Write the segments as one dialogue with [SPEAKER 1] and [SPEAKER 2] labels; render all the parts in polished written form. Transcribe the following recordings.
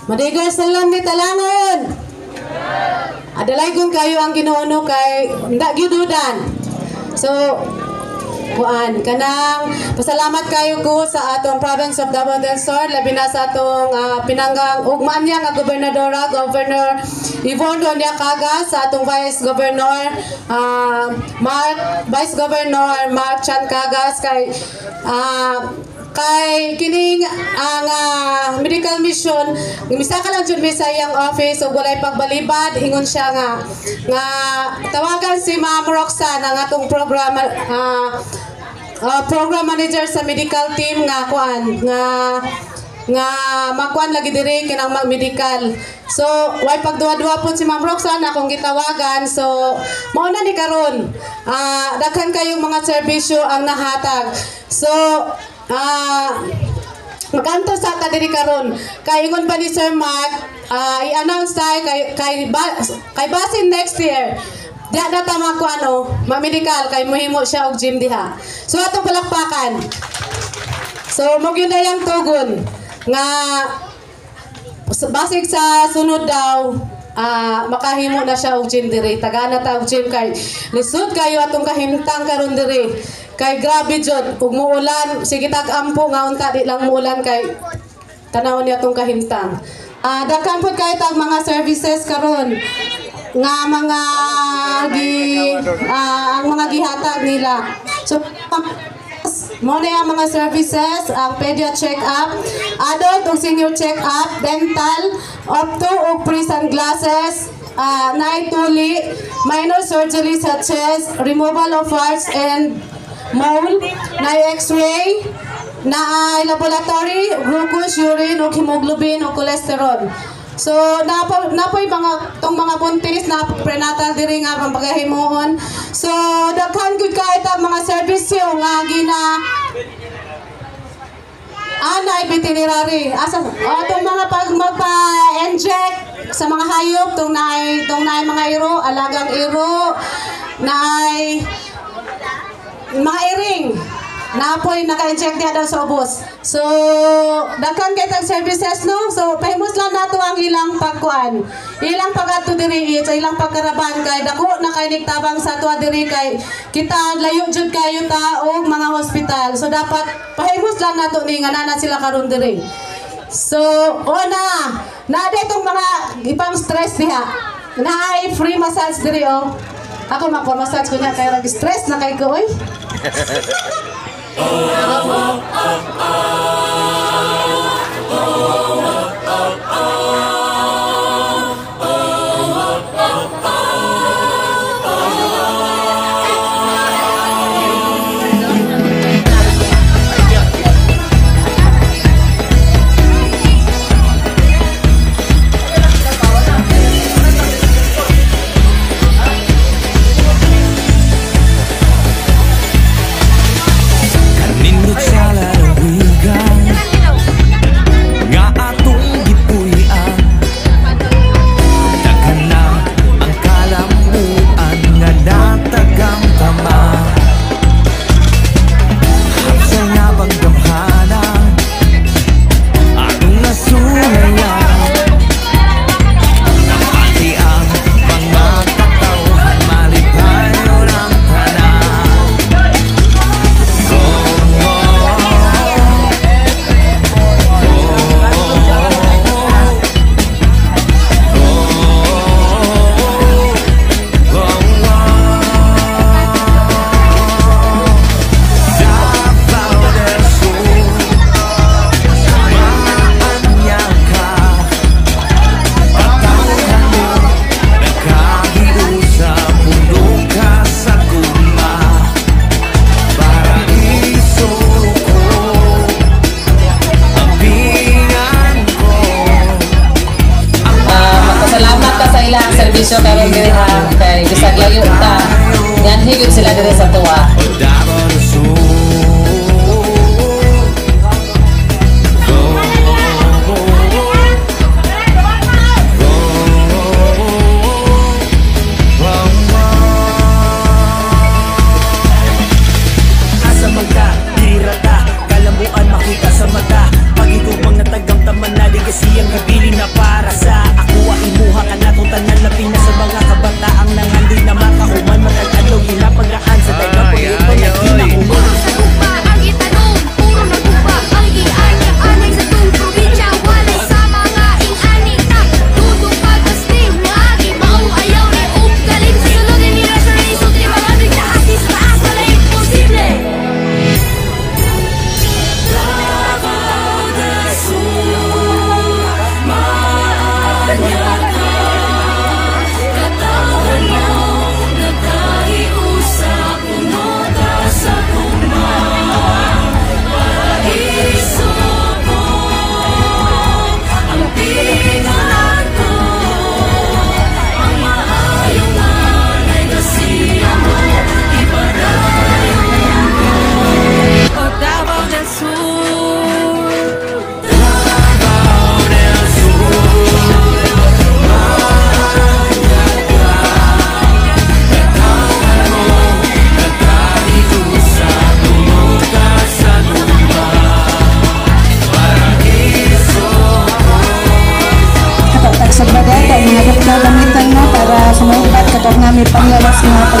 [SPEAKER 1] Madigar salam ni talangon. Adalay kung kayo ang Ginoo kay nda gyududan. So kuan kanang pasalamat kayo ko sa atong province of Davao del Sur, labi na sa atong pinanggang ugmaan niya nga gobernadora, Governor Yvonne Doña Cagas, sa atong Vice Governor Vice Governor Mark Chan Cagas, kay kining ang medical mission misa ka lang jud Bisayang office ug walay pagbalibad, ingon siya nga tawagan si Ma'am Roxanne ang atong program manager sa medical team nga kuan nga magkuan lagi diri kinang mag-medical. So way pagduwa-duwa po si Ma'am Roxanne akong gitawagan. So mao na ni karon daghan kayong mga serbisyo ang nahatag. So maganto sa ta diri karon kay ingon pa ni Sir Mark i-announce tayo kay basin next year diha na ta makuano ma-medical kay mohimo siya og gym diha. So atong palakpakan. So mo gyud yang tugon nga basig sa sunod daw makahimo na siya og gym diri, tagana ta og gym kay lisod kayo atong kahimtang karon diri. Kay grabe jud ug muulan, sige tag-ampo nga unta di lang muulan kay tanawon niya tong kahimtang. Daghan pud kay tag mga services karon nga mga ang mga gihatag nila. So mo na ang mga services, ang pedia check-up, adult ug senior check-up, dental, opto ug free sunglasses, night tuli, minor surgery such as removal of warts and mole, na x-ray, na laboratory, glucose, urine, o hemoglobin, o cholesterol. So, napoy mga buntis, na prenatal diri nga pagpahimuhon. So, daghan gud kay ta mga serbisyo nga anay veterinary. Atong mga magpa-inject sa mga hayop, tong naay mga iro, alagang iro, naay mga iring napoy naka-inject diha daw sa ubos. So daghan kay tag services no. So pahimos lang nato ang ilang pagkuan, ilang pag-adto diri sa ilang pagkaraban kay dako na kay nigtabang sa tuwa diri kay kita layo jud kayo ta og mga hospital. So dapat pahimos lang nato ni nga nana sila karon diri. So na ditong mga ipang stress diha, naay free massage diri Ako magpa-massage ko niya kay stress na kay ko oy.
[SPEAKER 2] Servisyo karon diri kay bisag layo ta yan higit sila diri sa tuwa.
[SPEAKER 3] Asa magda dirata kalambuan makita sa mata pagigubang natagang taman na ligasi ang gabilin na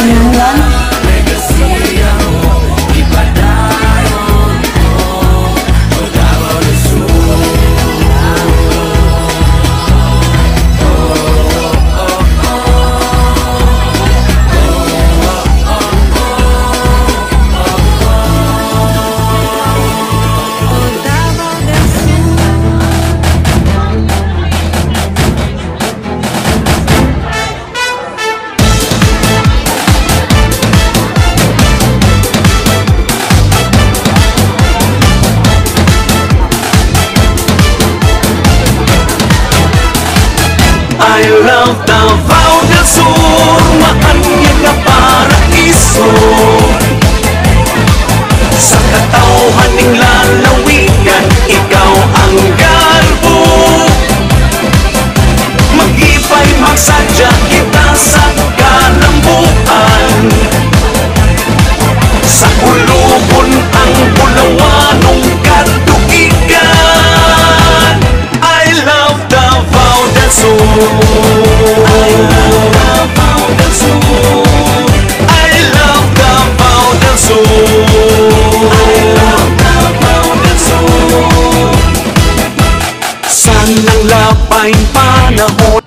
[SPEAKER 1] Panungan.
[SPEAKER 3] I love Davao del Sur, maanyag na paraiso. Sa katawhaning lalawigan, ikaw ang garbo. Mag-ipay magsadya kita sa kalambuan. Sa ulubon ang bulawanong katuigan. I love Davao del Sur. I love Davao del Sur. I love Davao del Sur. I love Davao del Sur. Sanang lapay panahon